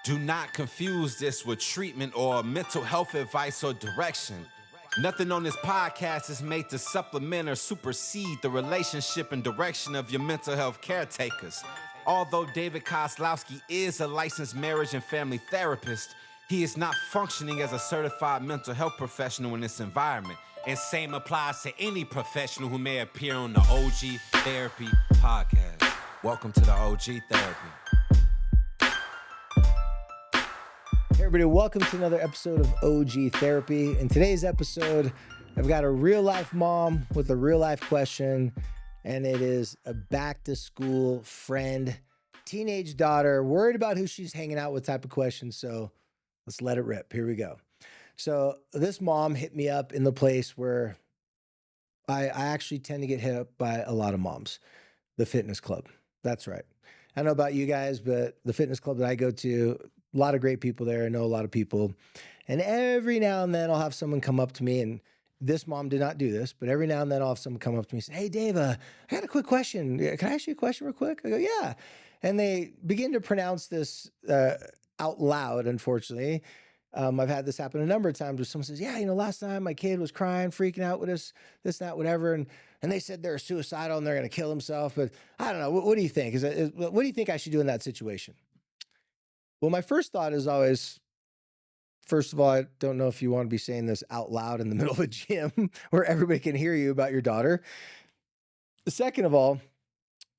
Do not confuse this with treatment or mental health advice or direction. Nothing on this podcast is made to supplement or supersede the relationship and direction of your mental health caretakers. Although David Kozlowski is a licensed marriage and family therapist, he is not functioning as a certified mental health professional in this environment. And same applies to any professional who may appear on the OG Therapy podcast. Welcome to the OG Therapy. Hey everybody, welcome to another episode of OG Therapy. In today's episode, I've got a real life mom with a real life question, and it is a back to school friend, teenage daughter, worried about who she's hanging out with type of question. So let's let it rip. Here we go. So this mom hit me up in the place where I actually tend to get hit up by a lot of moms, the fitness club. That's right. I don't know about you guys, but the fitness club that I go to, a lot of great people there. I know a lot of people. And every now and then I'll have someone come up to me, and this mom did not do this, but every now and then I'll have someone come up to me and say, "Hey, Dave, I got a quick question. Can I ask you a question real quick?" I go, "Yeah." And they begin to pronounce this out loud, unfortunately. I've had this happen a number of times where someone says, "Yeah, last time my kid was crying, freaking out with us, this, that, whatever. And they said they're suicidal and they're going to kill themselves." But I don't know. What do you think? What do you think I should do in that situation? Well, my first thought is always, first of all, I don't know if you want to be saying this out loud in the middle of a gym where everybody can hear you about your daughter. Second of all,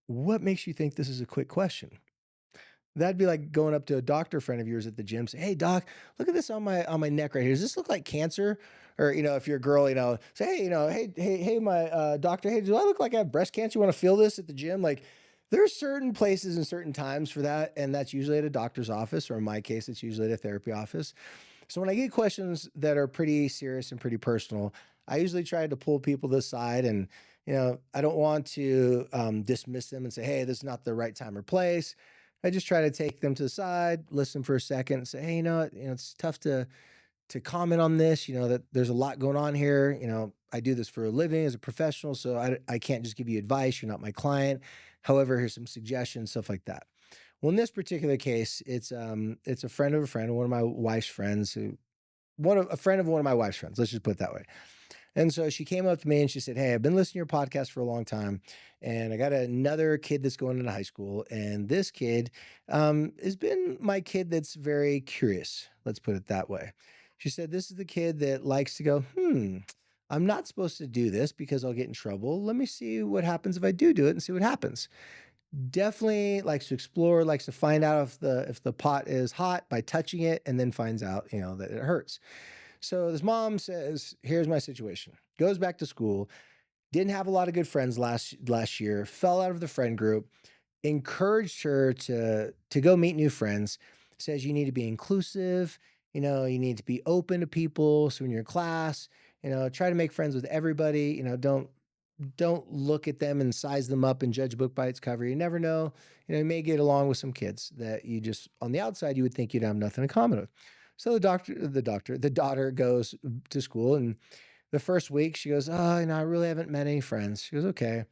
what makes you think this is a quick question? That'd be like going up to a doctor friend of yours at the gym, say, "Hey, doc, look at this on my neck right here. Does this look like cancer?" Or, if you're a girl, say, "Hey, my doctor, hey, do I look like I have breast cancer? You want to feel this at the gym?" Like, there are certain places and certain times for that, and that's usually at a doctor's office, or in my case, it's usually at a therapy office. So when I get questions that are pretty serious and pretty personal, I usually try to pull people to the side, and I don't want to dismiss them and say, "Hey, this is not the right time or place." I just try to take them to the side, listen for a second, and say, "Hey, it's tough to comment on this. That there's a lot going on here. I do this for a living as a professional, so I can't just give you advice. You're not my client. However, here's some suggestions, stuff like that." Well, in this particular case, it's a friend of a friend, one of my wife's friends, a friend of one of my wife's friends. Let's just put it that way. And so she came up to me and she said, "Hey, I've been listening to your podcast for a long time, and I got another kid that's going into high school. And this kid has been my kid that's very curious. Let's put it that way." She said, "This is the kid that likes to go, I'm not supposed to do this because I'll get in trouble. Let me see what happens if I do it and see what happens." Definitely likes to explore, likes to find out if the pot is hot by touching it, and then finds out, that it hurts. So this mom says, "Here's my situation." Goes back to school, didn't have a lot of good friends last year, fell out of the friend group, encouraged her to go meet new friends, says you need to be inclusive, you need to be open to people. So in your class, try to make friends with everybody, don't look at them and size them up and judge a book by its cover. You never know. You may get along with some kids that you just, on the outside, you would think you'd have nothing in common with. So the daughter goes to school, and the first week she goes, "Oh, I really haven't met any friends." She goes, "Okay."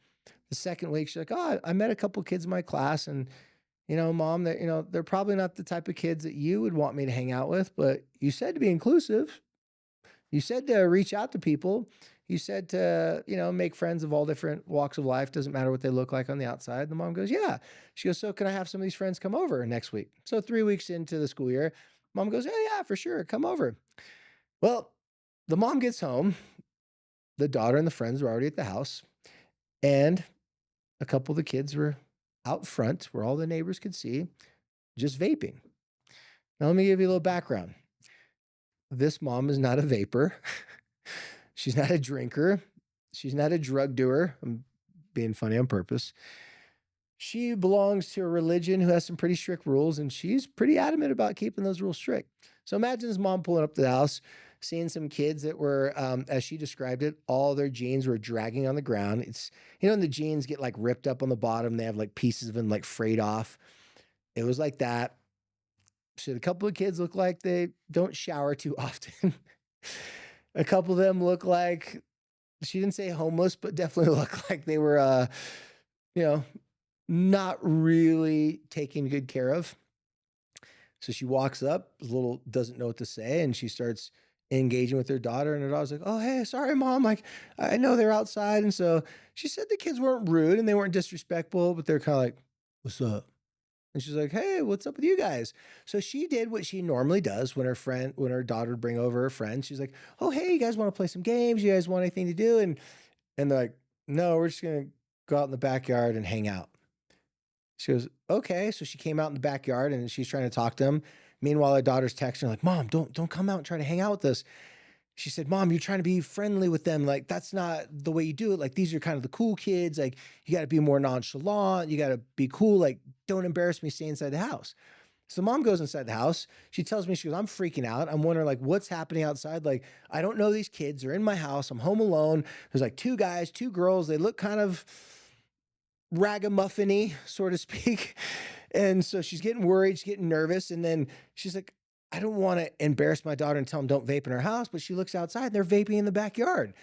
The second week she's like, "Oh, I met a couple kids in my class, and mom, they're probably not the type of kids that you would want me to hang out with, but you said to be inclusive. You said to reach out to people. You said to, make friends of all different walks of life. Doesn't matter what they look like on the outside." The mom goes, "Yeah." She goes, "So can I have some of these friends come over next week?" So 3 weeks into the school year, mom goes, "Yeah, for sure. Come over." Well, the mom gets home. The daughter and the friends were already at the house, and a couple of the kids were out front where all the neighbors could see, just vaping. Now, let me give you a little background. This mom is not a vapor. She's not a drinker. She's not a drug doer. I'm being funny on purpose. She belongs to a religion who has some pretty strict rules, and she's pretty adamant about keeping those rules strict. So imagine this mom pulling up to the house, seeing some kids that were, as she described it, all their jeans were dragging on the ground. It's, when the jeans get like ripped up on the bottom, they have like pieces of them like frayed off. It was like that. So a couple of kids look like they don't shower too often. A couple of them look like, she didn't say homeless, but definitely look like they were, not really taken good care of. So she walks up, little doesn't know what to say, and she starts engaging with her daughter. And her daughter's like, "Oh, hey, sorry, mom. Like, I know they're outside." And so she said the kids weren't rude and they weren't disrespectful, but they're kind of like, "What's up?" And she's like, "Hey, what's up with you guys?" So she did what she normally does when her daughter would bring over her friend. She's like, "Oh, hey, you guys want to play some games? You guys want anything to do?" And they're like, "No, we're just gonna go out in the backyard and hang out." She goes, "Okay." So she came out in the backyard and she's trying to talk to him. Meanwhile, her daughter's texting her like, "Mom, don't come out and try to hang out with us." She said, "Mom, you're trying to be friendly with them. Like, that's not the way you do it. Like, these are kind of the cool kids. Like, you got to be more nonchalant. You got to be cool. Like, don't embarrass me. Stay inside the house." So mom goes inside the house. She tells me, she goes, "I'm freaking out. I'm wondering like what's happening outside. Like, I don't know these kids. They're in my house. I'm home alone. There's like two guys, two girls. They look kind of ragamuffin-y, so to speak." And so she's getting worried, she's getting nervous. And then she's like, "I don't want to embarrass my daughter and tell them don't vape in her house." But she looks outside and they're vaping in the backyard.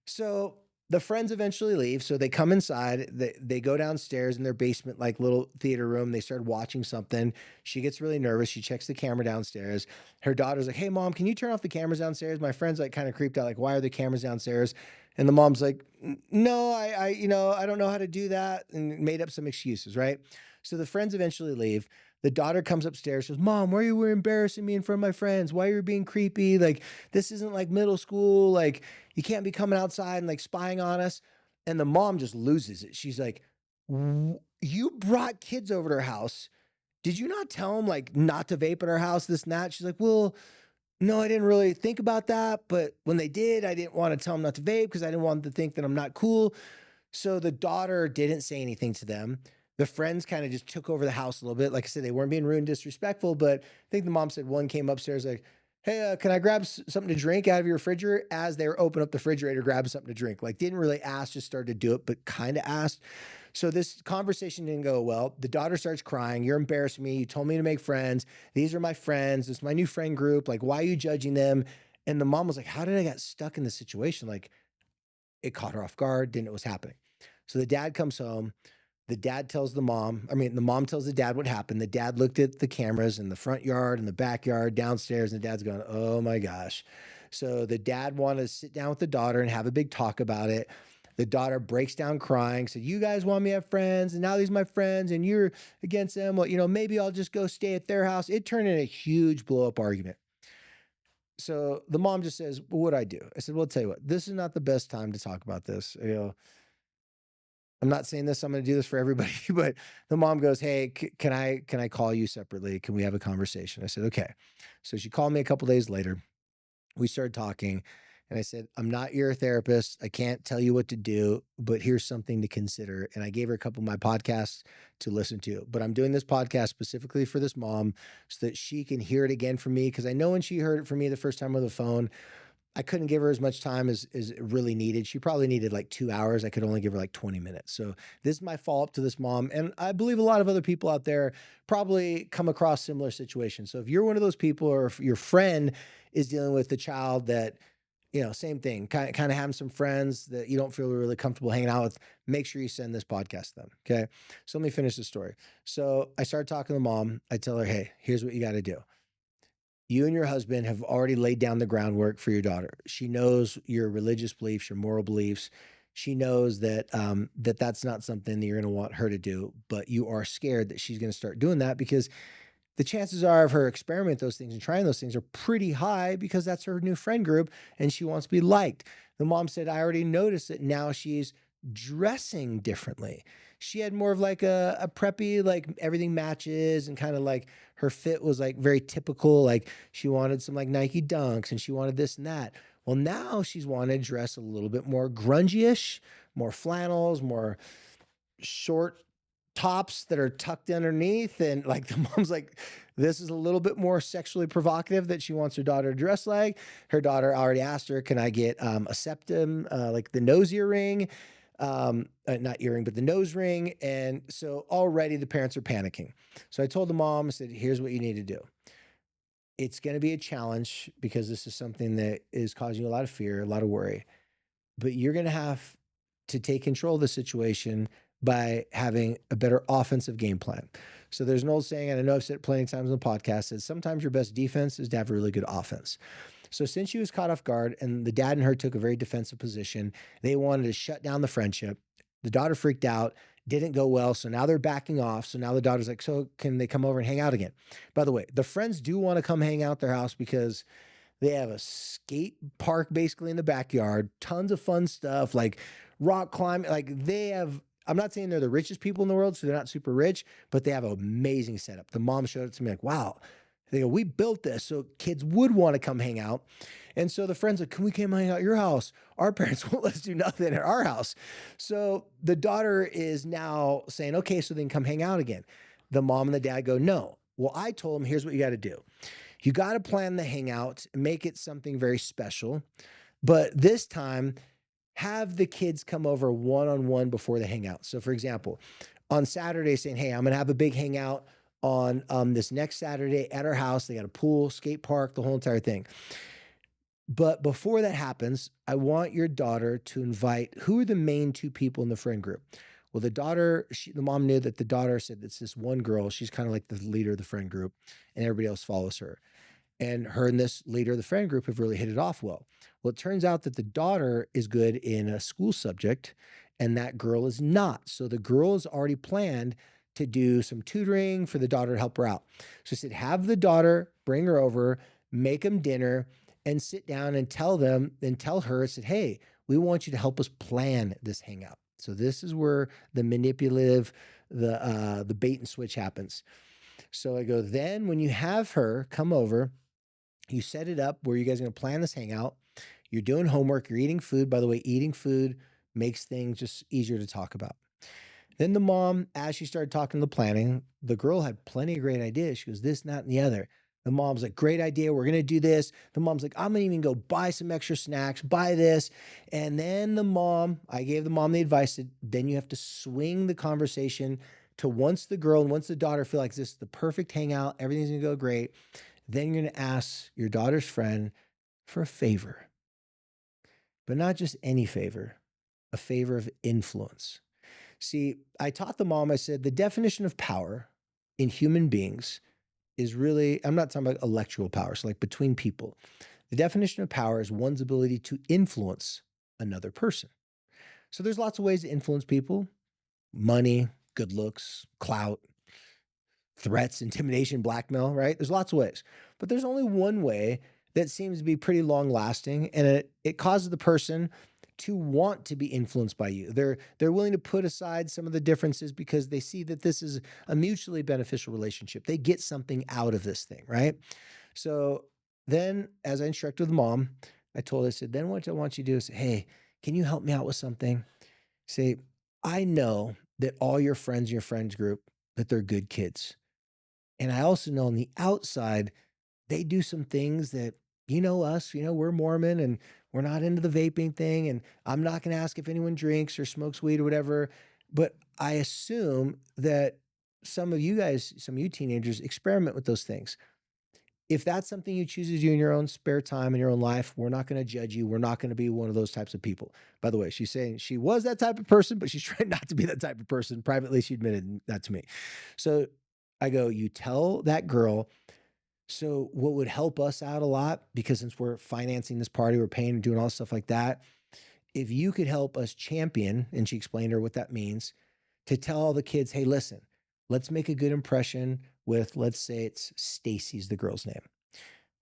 So the friends eventually leave. So they come inside, they go downstairs in their basement, like little theater room. They start watching something. She gets really nervous. She checks the camera downstairs. Her daughter's like, "Hey, mom, can you turn off the cameras downstairs?" My friend's like kind of creeped out, like, "Why are the cameras downstairs?" And the mom's like, "No, I don't know how to do that," and made up some excuses, right? So the friends eventually leave. The daughter comes upstairs. She goes, "Mom, why you were embarrassing me in front of my friends? Why are you being creepy? Like, this isn't like middle school. Like, you can't be coming outside and like spying on us." And the mom just loses it. She's like, You brought kids over to her house. Did you not tell them like not to vape at our house, this and that?" She's like, "Well, no, I didn't really think about that. But when they did, I didn't want to tell them not to vape because I didn't want them to think that I'm not cool." So the daughter didn't say anything to them. The friends kind of just took over the house a little bit. Like I said, they weren't being rude and disrespectful, but I think the mom said one came upstairs like, "Hey, can I grab something to drink out of your refrigerator?" As they were opening up the refrigerator, grabbing something to drink. Like, didn't really ask, just started to do it, but kind of asked. So this conversation didn't go well. The daughter starts crying. "You're embarrassing me. You told me to make friends. These are my friends. This is my new friend group. Like, why are you judging them?" And the mom was like, "How did I get stuck in this situation?" Like, it caught her off guard, didn't know what was happening. So the dad comes home. The dad tells the mom, I mean, the mom tells the dad what happened. The dad looked at the cameras in the front yard and the backyard, downstairs, and the dad's going, "Oh my gosh." So the dad wanted to sit down with the daughter and have a big talk about it. The daughter breaks down crying, said, "You guys want me to have friends, and now these are my friends, and you're against them. Well, maybe I'll just go stay at their house." It turned into a huge blow up argument. So the mom just says, "Well, what'd I do?" I said, "Well, I'll tell you what, this is not the best time to talk about this. I'm not saying this, I'm going to do this for everybody," but the mom goes, "Hey, can I call you separately? Can we have a conversation?" I said, "Okay." So she called me a couple days later. We started talking, and I said, "I'm not your therapist. I can't tell you what to do, but here's something to consider." And I gave her a couple of my podcasts to listen to. But I'm doing this podcast specifically for this mom so that she can hear it again from me. Because I know when she heard it from me the first time on the phone, I couldn't give her as much time as it really needed. She probably needed like 2 hours. I could only give her like 20 minutes. So this is my follow up to this mom. And I believe a lot of other people out there probably come across similar situations. So if you're one of those people, or if your friend is dealing with a child that, same thing, kind of having some friends that you don't feel really comfortable hanging out with, make sure you send this podcast to them. Okay. So let me finish the story. So I started talking to the mom. I tell her, "Hey, here's what you got to do. You and your husband have already laid down the groundwork for your daughter. She knows your religious beliefs, your moral beliefs. She knows that that's not something that you're going to want her to do, but you are scared that she's going to start doing that because the chances are of her experimenting those things and trying those things are pretty high because that's her new friend group and she wants to be liked." The mom said, "I already noticed that now she's dressing differently. She had more of like a preppy, like everything matches, and kind of like her fit was like very typical. Like she wanted some like Nike Dunks and she wanted this and that. Well, now she's wanted to dress a little bit more grungy-ish, more flannels, more short tops that are tucked underneath." And like the mom's like, this is a little bit more sexually provocative that she wants her daughter to dress like. Her daughter already asked her, "Can I get a septum, like the nose earring?" Not earring, but the nose ring. And so already the parents are panicking. So I told the mom, I said, "Here's what you need to do. It's going to be a challenge because this is something that is causing you a lot of fear, a lot of worry, but you're going to have to take control of the situation by having a better offensive game plan. So there's an old saying, and I know I've said it plenty of times on the podcast, is sometimes your best defense is to have a really good offense. So since she was caught off guard and the dad and her took a very defensive position, they wanted to shut down the friendship. The daughter freaked out, didn't go well. So now they're backing off. So now the daughter's like, so can they come over and hang out again? By the way, the friends do want to come hang out their house because they have a skate park basically in the backyard, tons of fun stuff like rock climbing. Like they have, I'm not saying they're the richest people in the world, so they're not super rich, but they have an amazing setup. The mom showed it to me like, wow. They go, we built this so kids would want to come hang out. And so the friends like, can we come hang out at your house? Our parents won't let us do nothing at our house. So the daughter is now saying, okay, so then come hang out again. The mom and the dad go, no. Well, I told them, here's what you got to do. You got to plan the hangout, make it something very special. But this time, have the kids come over one-on-one before the hangout. So for example, on Saturday saying, hey, I'm going to have a big hangout on this next Saturday at our house. They got a pool, skate park, the whole entire thing. But before that happens, I want your daughter to invite, who are the main two people in the friend group? Well, the daughter, the mom knew that the daughter said it's this one girl. She's kind of like the leader of the friend group, and everybody else follows her. And her and this leader of the friend group have really hit it off well. Well, it turns out that the daughter is good in a school subject, and that girl is not. So the girl is already planned to do some tutoring for the daughter to help her out. So I said, have the daughter bring her over, make them dinner, and sit down and tell them and tell her, I said, hey, we want you to help us plan this hangout. So this is where the manipulative, the bait and switch happens. So I go, then when you have her come over, you set it up where you guys are going to plan this hangout. You're doing homework, you're eating food. By the way, eating food makes things just easier to talk about. Then the mom, as she started talking the planning, the girl had plenty of great ideas. She goes, this, that, and the other. The mom's like, great idea. We're going to do this. The mom's like, I'm going to even go buy some extra snacks, buy this. And then the mom, I gave the mom the advice that then you have to swing the conversation to once the girl and once the daughter feel like this is the perfect hangout, everything's going to go great. Then you're going to ask your daughter's friend for a favor, but not just any favor, a favor of influence. See, I taught the mom, I said, the definition of power in human beings is really, I'm not talking about electoral power, so like between people. The definition of power is one's ability to influence another person. So there's lots of ways to influence people: money, good looks, clout, threats, intimidation, blackmail, right? There's lots of ways. But there's only one way that seems to be pretty long lasting, and it causes the person to want to be influenced by you. They're willing to put aside some of the differences because they see that this is a mutually beneficial relationship. They get something out of this thing, right? So then, as I instructed the mom, I told her, I said, then what I want you to do is say, hey, can you help me out with something? Say, I know that all your friends in your friends group, that they're good kids. And I also know on the outside, they do some things that, you know, us, you know, we're Mormon and we're not into the vaping thing. And I'm not going to ask if anyone drinks or smokes weed or whatever. But I assume that some of you guys, some of you teenagers experiment with those things. If that's something you choose to do in your own spare time in your own life, we're not going to judge you. We're not going to be one of those types of people. By the way, she's saying she was that type of person, but she's trying not to be that type of person. Privately, she admitted that to me. So I go, you tell that girl. So what would help us out a lot, because since we're financing this party, we're paying and doing all stuff like that. If you could help us champion, and she explained to her what that means, to tell all the kids, hey, listen, let's make a good impression with, let's say it's Stacy's the girl's name.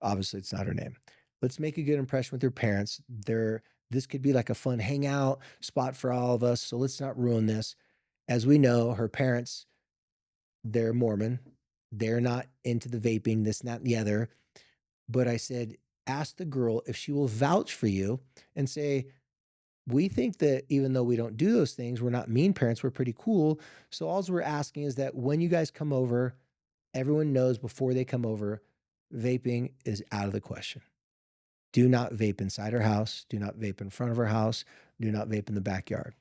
Obviously, it's not her name. Let's make a good impression with their parents. This could be like a fun hangout spot for all of us. So let's not ruin this. As we know, her parents, they're Mormon. They're not into the vaping, this, and that, and the other. But I said, ask the girl if she will vouch for you and say, we think that even though we don't do those things, we're not mean parents, we're pretty cool. So all we're asking is that when you guys come over, everyone knows before they come over, vaping is out of the question. Do not vape inside our house. Do not vape in front of our house. Do not vape in the backyard.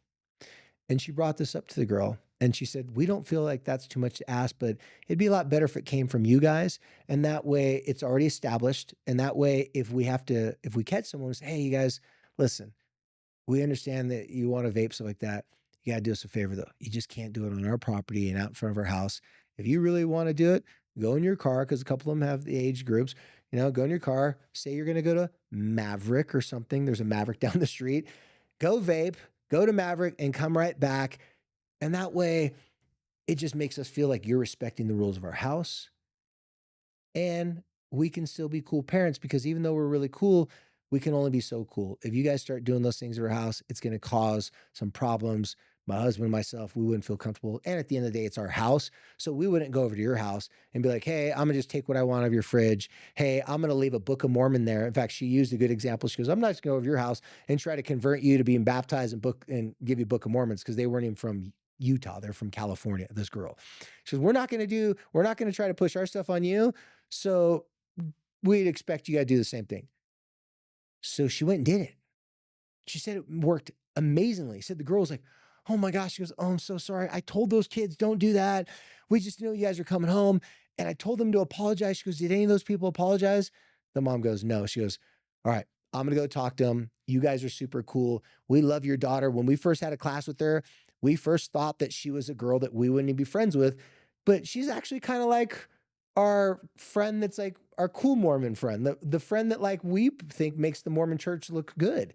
And she brought this up to the girl. And she said, we don't feel like that's too much to ask, but it'd be a lot better if it came from you guys. And that way it's already established. And that way, if we catch someone who says, hey, you guys, listen, we understand that you want to vape, stuff like that. You got to do us a favor though. You just can't do it on our property and out in front of our house. If you really want to do it, go in your car, because a couple of them have the age groups. Go in your car, say you're going to go to Maverick or something. There's a Maverick down the street. Go vape, go to Maverick, and come right back. And that way, it just makes us feel like you're respecting the rules of our house. And we can still be cool parents, because even though we're really cool, we can only be so cool. If you guys start doing those things at our house, it's going to cause some problems. My husband and myself, we wouldn't feel comfortable. And at the end of the day, it's our house. So we wouldn't go over to your house and be like, hey, I'm going to just take what I want out of your fridge. Hey, I'm going to leave a Book of Mormon there. In fact, she used a good example. She goes, I'm not just going to go over to your house and try to convert you to being baptized and give you Book of Mormons, because they weren't even from Utah. They're from California, this girl. She goes, we're not going to try to push our stuff on you. So we'd expect you got to do the same thing. So she went and did it. She said it worked amazingly. Said the girl was like, oh my gosh. She goes, oh, I'm so sorry. I told those kids, don't do that. We just knew you guys were coming home. And I told them to apologize. She goes, did any of those people apologize? The mom goes, no. She goes, all right, I'm going to go talk to them. You guys are super cool. We love your daughter. When we first had a class with her, we first thought that she was a girl that we wouldn't be friends with, but she's actually kind of like our friend that's like our cool Mormon friend, the friend that like we think makes the Mormon church look good.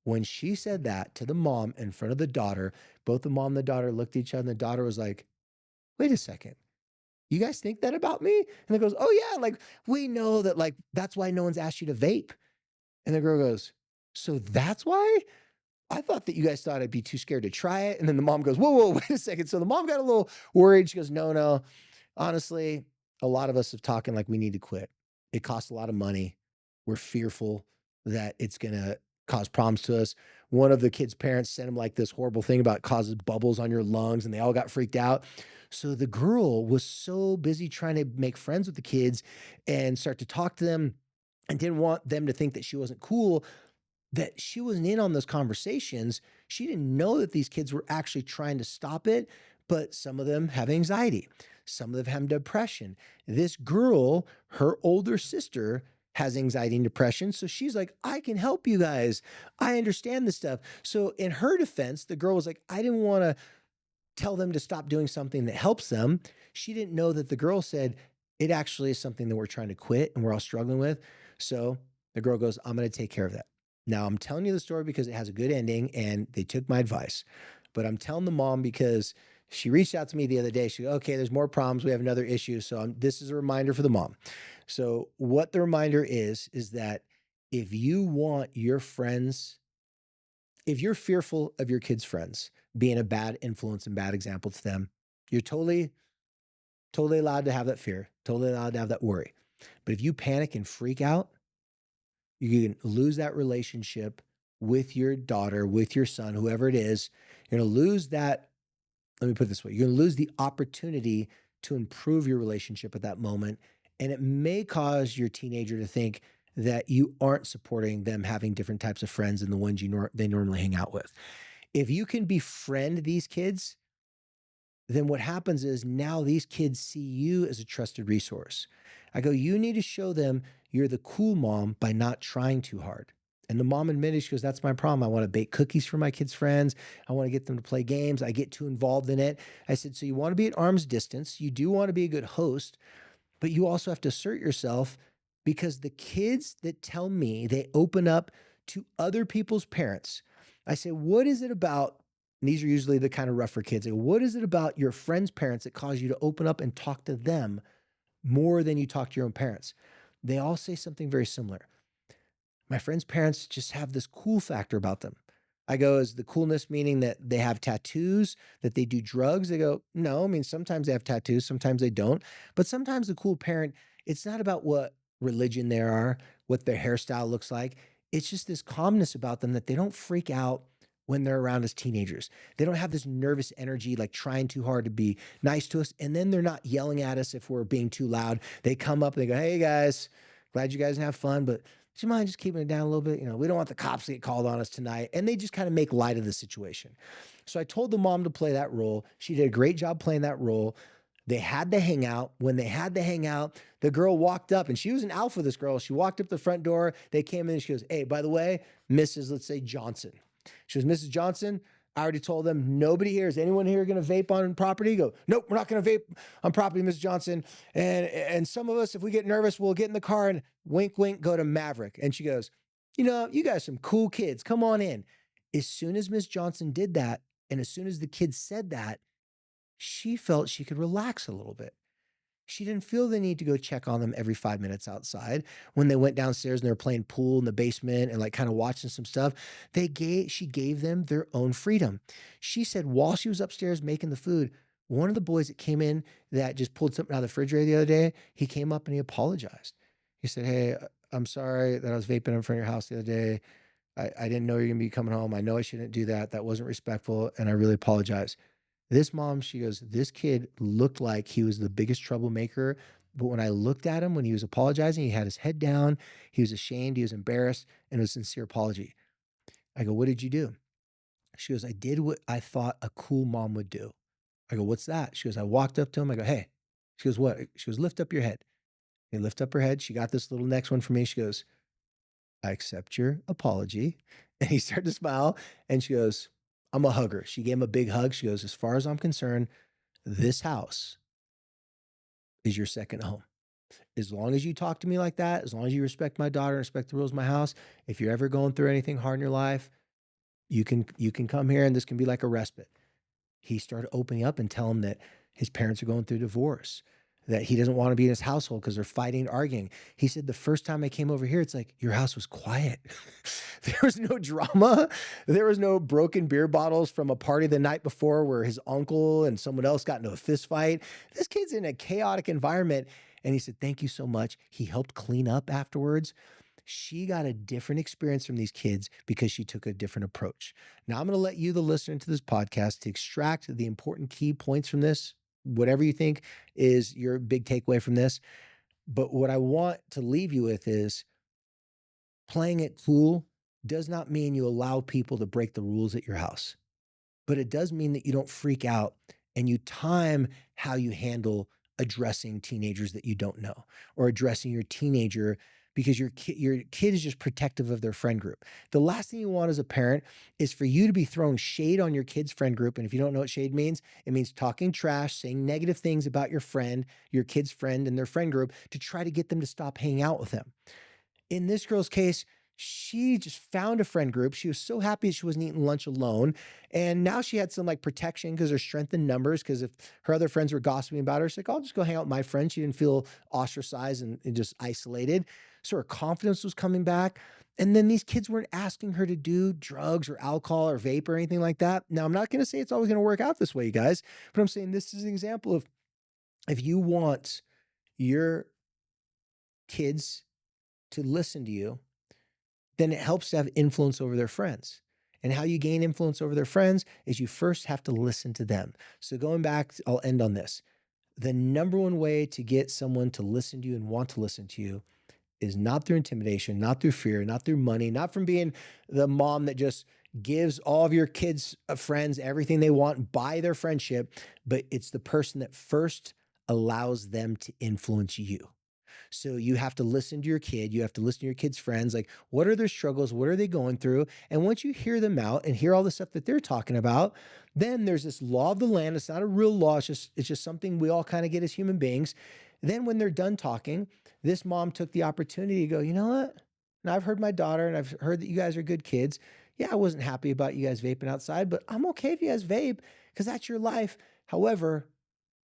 When she said that to the mom in front of the daughter, both the mom and the daughter looked at each other, and the daughter was like, wait a second. You guys think that about me? And it goes, oh yeah, like we know that, like that's why no one's asked you to vape. And the girl goes, so that's why? I thought that you guys thought I'd be too scared to try it. And then the mom goes, whoa, wait a second. So the mom got a little worried. She goes, no. Honestly, a lot of us are talking like we need to quit. It costs a lot of money. We're fearful that it's going to cause problems to us. One of the kids' parents sent him like this horrible thing about causes bubbles on your lungs, and they all got freaked out. So the girl was so busy trying to make friends with the kids and start to talk to them, and didn't want them to think that she wasn't cool, that she wasn't in on those conversations. She didn't know that these kids were actually trying to stop it, but some of them have anxiety. Some of them have depression. This girl, her older sister, has anxiety and depression. So she's like, I can help you guys. I understand this stuff. So in her defense, the girl was like, I didn't want to tell them to stop doing something that helps them. She didn't know that the girl said, it actually is something that we're trying to quit and we're all struggling with. So the girl goes, I'm going to take care of that. Now I'm telling you the story because it has a good ending and they took my advice, but I'm telling the mom because she reached out to me the other day. She goes, okay, there's more problems. We have another issue. So this is a reminder for the mom. So what the reminder is that if you want your friends, if you're fearful of your kids' friends being a bad influence and bad example to them, you're totally allowed to have that fear, totally allowed to have that worry. But if you panic and freak out, you can lose that relationship with your daughter, with your son, whoever it is. You're going to lose that. Let me put it this way. You're going to lose the opportunity to improve your relationship at that moment. And it may cause your teenager to think that you aren't supporting them having different types of friends than the ones they normally hang out with. If you can befriend these kids, then what happens is now these kids see you as a trusted resource. I go, you need to show them you're the cool mom by not trying too hard. And the mom admitted, she goes, that's my problem. I want to bake cookies for my kids' friends. I want to get them to play games. I get too involved in it. I said, so you want to be at arm's distance. You do want to be a good host, but you also have to assert yourself, because the kids that tell me they open up to other people's parents, I say, what is it about? And these are usually the kind of rougher kids. I go, what is it about your friends' parents that cause you to open up and talk to them more than you talk to your own parents? They all say something very similar. My friends' parents just have this cool factor about them. I go, is the coolness meaning that they have tattoos, that they do drugs? They go, no, I mean, sometimes they have tattoos, sometimes they don't. But sometimes the cool parent, it's not about what religion they are, what their hairstyle looks like. It's just this calmness about them that they don't freak out when they're around as teenagers. They don't have this nervous energy, like trying too hard to be nice to us. And then they're not yelling at us if we're being too loud. They come up and they go, hey guys, glad you guys have fun, but do you mind just keeping it down a little bit? You know, we don't want the cops to get called on us tonight. And they just kind of make light of the situation. So I told the mom to play that role. She did a great job playing that role. They had to hang out. When they had to hang out, the girl walked up, and she was an alpha, this girl. She walked up the front door. They came in and she goes, hey, by the way, Mrs., let's say Johnson. She goes, Mrs. Johnson, I already told them, nobody here. Is anyone here going to vape on property? Go, nope, we're not going to vape on property, Ms. Johnson. And some of us, if we get nervous, we'll get in the car and wink, wink, go to Maverick. And she goes, you guys are some cool kids. Come on in. As soon as Ms. Johnson did that, and as soon as the kids said that, she felt she could relax a little bit. She didn't feel the need to go check on them every 5 minutes outside. When they went downstairs and they were playing pool in the basement and like kind of watching some stuff, she gave them their own freedom. She said while she was upstairs making the food, one of the boys that came in that just pulled something out of the refrigerator the other day, he came up and he apologized. He said, "Hey, I'm sorry that I was vaping in front of your house the other day. I didn't know you were going to be coming home. I know I shouldn't do that. That wasn't respectful. And I really apologize." This mom, she goes, this kid looked like he was the biggest troublemaker. But when I looked at him, when he was apologizing, he had his head down. He was ashamed. He was embarrassed, and it was a sincere apology. I go, "What did you do?" She goes, "I did what I thought a cool mom would do." I go, "What's that?" She goes, "I walked up to him. I go, 'Hey." She goes, "What?" She goes, "Lift up your head." He lift up her head. She got this little next one for me. She goes, "I accept your apology." And he started to smile. And she goes, "I'm a hugger." She gave him a big hug. She goes, "As far as I'm concerned, this house is your second home. As long as you talk to me like that, as long as you respect my daughter and respect the rules of my house, if you're ever going through anything hard in your life, you can come here and this can be like a respite." He started opening up and telling him that his parents are going through divorce, that he doesn't want to be in his household because they're fighting, arguing. He said, "The first time I came over here, it's like your house was quiet." There was no drama. There was no broken beer bottles from a party the night before where his uncle and someone else got into a fist fight. This kid's in a chaotic environment. And he said, "Thank you so much." He helped clean up afterwards. She got a different experience from these kids because she took a different approach. Now, I'm going to let you, the listener to this podcast, to extract the important key points from this, whatever you think is your big takeaway from this. But what I want to leave you with is playing it cool does not mean you allow people to break the rules at your house, but it does mean that you don't freak out and you time how you handle addressing teenagers that you don't know, or addressing your teenager because your kid is just protective of their friend group. The last thing you want as a parent is for you to be throwing shade on your kid's friend group. And if you don't know what shade means, it means talking trash, saying negative things about your friend, your kid's friend and their friend group to try to get them to stop hanging out with them. In this girl's case, she just found a friend group. She was so happy she wasn't eating lunch alone. And now she had some like protection because there's strength in numbers. Because if her other friends were gossiping about her, she's like, "I'll just go hang out with my friends." She didn't feel ostracized and just isolated. So her confidence was coming back. And then these kids weren't asking her to do drugs or alcohol or vape or anything like that. Now, I'm not going to say it's always going to work out this way, you guys, but I'm saying this is an example of if you want your kids to listen to you, then it helps to have influence over their friends. And how you gain influence over their friends is you first have to listen to them. So going back, I'll end on this. The number one way to get someone to listen to you and want to listen to you is not through intimidation, not through fear, not through money, not from being the mom that just gives all of your kids' friends everything they want, buy their friendship, but it's the person that first allows them to influence you. So you have to listen to your kid. You have to listen to your kid's friends. Like, what are their struggles? What are they going through? And once you hear them out and hear all the stuff that they're talking about, then there's this law of the land. It's not a real law. It's just something we all kind of get as human beings. Then when they're done talking, this mom took the opportunity to go, "You know what? And I've heard my daughter and I've heard that you guys are good kids. Yeah, I wasn't happy about you guys vaping outside, but I'm okay if you guys vape because that's your life. However,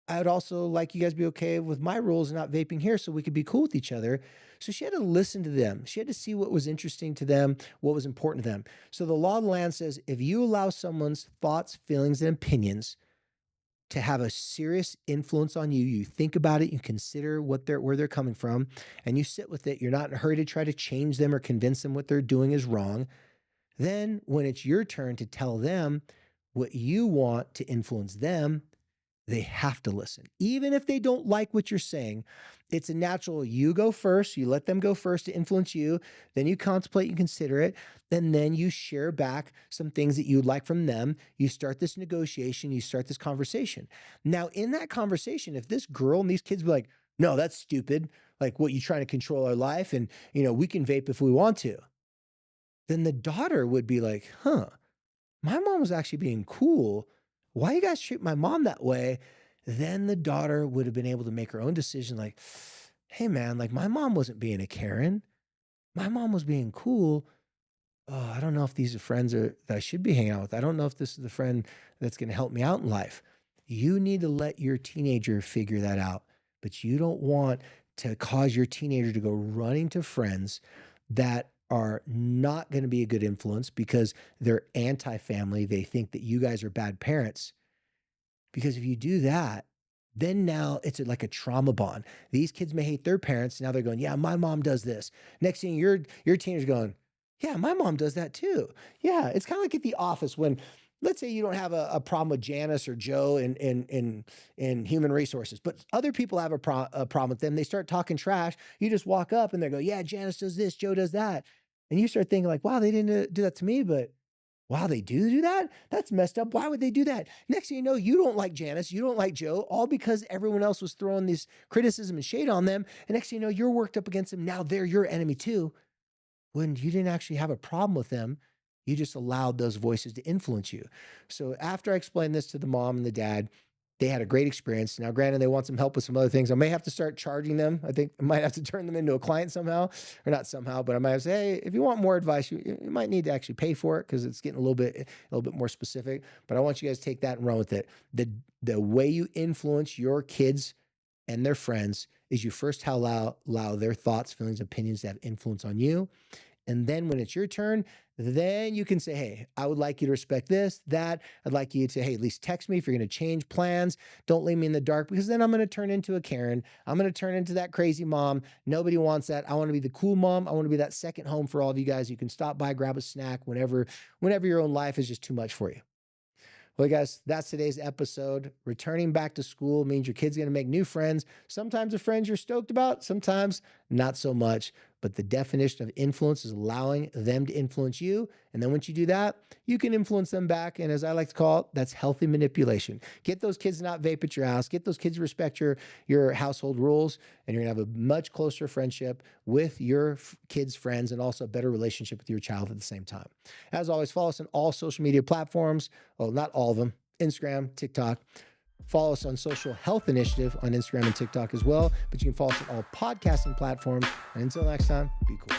I would also like you guys to be okay with my rules and not vaping here so we could be cool with each other." So she had to listen to them. She had to see what was interesting to them, what was important to them. So the law of the land says if you allow someone's thoughts, feelings, and opinions to have a serious influence on you, you think about it, you consider where they're coming from, and you sit with it, you're not in a hurry to try to change them or convince them what they're doing is wrong. Then when it's your turn to tell them what you want to influence them, they have to listen. Even if they don't like what you're saying, it's a natural, you go first, you let them go first to influence you, then you contemplate, you consider it, and then you share back some things that you'd like from them. You start this negotiation, you start this conversation. Now, in that conversation, if this girl and these kids be like, "No, that's stupid. Like, what, you trying to control our life? And, we can vape if we want to." Then the daughter would be like, "Huh, my mom was actually being cool. Why you guys treat my mom that way? Then the daughter would have been able to make her own decision like, hey man, like my mom wasn't being a Karen. My mom was being cool. Oh, I don't know if these are friends that I should be hanging out with. I don't know if this is the friend that's going to help me out in life. You need to let your teenager figure that out, but you don't want to cause your teenager to go running to friends that are not going to be a good influence because they're anti-family. They think that you guys are bad parents. Because if you do that, then now it's like a trauma bond. These kids may hate their parents. Now they're going, yeah, my mom does this. Next thing your teenager's going, yeah, my mom does that too. Yeah, it's kind of like at the office when, let's say you don't have a problem with Janice or Joe in human resources, but other people have a problem with them. They start talking trash. You just walk up and they go, yeah, Janice does this, Joe does that. And you start thinking like, wow, they didn't do that to me, but wow, they do that? That's messed up. Why would they do that? Next thing you know, you don't like Janice, you don't like Joe, all because everyone else was throwing this criticism and shade on them. And next thing you know, you're worked up against them. Now they're your enemy too. When you didn't actually have a problem with them, you just allowed those voices to influence you. So after I explained this to the mom and the dad, they had a great experience. Now, granted, they want some help with some other things. I may have to start charging them. I think I might have to turn them into a client somehow, or not somehow, but I might have to say, hey, if you want more advice, you might need to actually pay for it because it's getting a little bit more specific. But I want you guys to take that and run with it. The way you influence your kids and their friends is you first allow their thoughts, feelings, opinions to have influence on you. And then when it's your turn, then you can say, hey, I would like you to respect this, that. I'd like you to, hey, at least text me if you're going to change plans. Don't leave me in the dark because then I'm going to turn into a Karen. I'm going to turn into that crazy mom. Nobody wants that. I want to be the cool mom. I want to be that second home for all of you guys. You can stop by, grab a snack whenever your own life is just too much for you. Well, guys, that's today's episode. Returning back to school means your kid's going to make new friends. Sometimes the friends you're stoked about, sometimes not so much. But the definition of influence is allowing them to influence you. And then once you do that, you can influence them back. And as I like to call it, that's healthy manipulation. Get those kids to not vape at your house. Get those kids to respect your household rules. And you're going to have a much closer friendship with your kids' friends and also a better relationship with your child at the same time. As always, follow us on all social media platforms. Well, not all of them. Instagram, TikTok. Follow us on Social Health Initiative on Instagram and TikTok as well. But you can follow us on all podcasting platforms. And until next time, be cool.